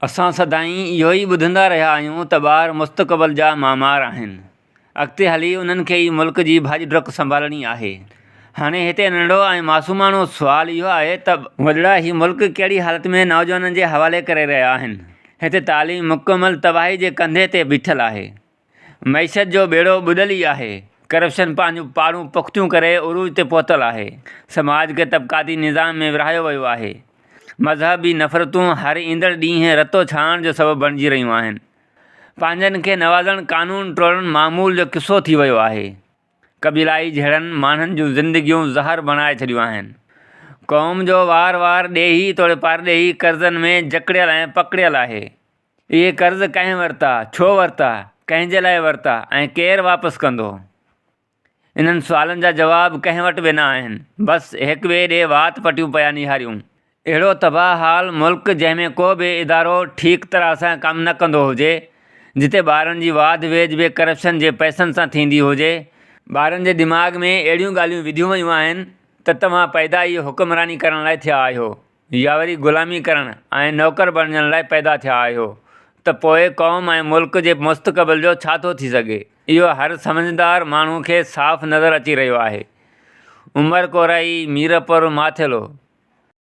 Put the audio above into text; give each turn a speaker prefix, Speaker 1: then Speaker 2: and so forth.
Speaker 1: असां सदाईं इहो ई ॿुधंदा रहिया आहियूं त ॿार मुस्तक़बिल जा मामार आहिनि। अॻिते हली उन्हनि खे ई मुल्क जी भाॼी डुक संभालणी आहे। हाणे हिते नंढो ऐं मासूमाणो सुवालु इहो आहे त वॾड़ा ही मुल्क कहिड़ी हालत में नौजवाननि जे हवाले करे रहिया आहिनि। हिते तालीम मुकमल तबाही जे कंधे ते बीठल आहे। मईशत जो ॿेड़ो ॿुॾल ई आहे। करप्शन पंहिंजूं पाड़ूं पुख़्तियूं करे उरूज ते पहुतल आहे। समाज खे तबक़ाती निज़ाम में विरहायो वियो आहे। मज़हबी नफ़रतूं हर ईंदड़ ॾींहुं रतो छाइण जो सबबु बणिजी रहियूं आहिनि। पंहिंजनि खे नवाज़ण कानून टोड़ण मामूल जो किस्सो थी वियो आहे। क़बीलाई झड़नि माण्हुनि जूं ज़िंदगियूं ज़हर बणाए छॾियूं आहिनि। क़ौम जो वार वार ॾेही तोड़े पारॾेही कर्ज़नि में जकड़ियल ऐं पकड़ियल आहे। इहे कर्ज़ कंहिं वरिता, छो वरिता, कंहिंजे लाइ वरिता ऐं केरु वापसि कंदो? इन्हनि सुवालनि जा जवाब कंहिं वटि बि न आहिनि। बसि हिक ॿिए ॾे वात पटियूं पिया निहारियूं। अहिड़ो तबाह हाल मुल्क जंहिंमें को बि इदारो ठीक तरह सां कमु न कंदो हुजे, जिते ॿारनि जी वाध वेझ बि करप्शन जे पैसनि सां थींदी हुजे। ॿारनि जे दिमाग़ में अहिड़ियूं ॻाल्हियूं विधियूं वियूं आहिनि त तव्हां पैदा ई हुक्मरानी करण लाइ थिया आहियो या वरी ग़ुलामी करण ऐं नौकर बणजण लाइ पैदा थिया आहियो, त पोइ क़ौम ऐं मुल्क जे मुस्तक़बिल जो छा थो थी सघे? इहो हर समझदार माण्हू खे साफ़ नज़र अची रहियो आहे। उमर कोराई मीरपुर माथियलो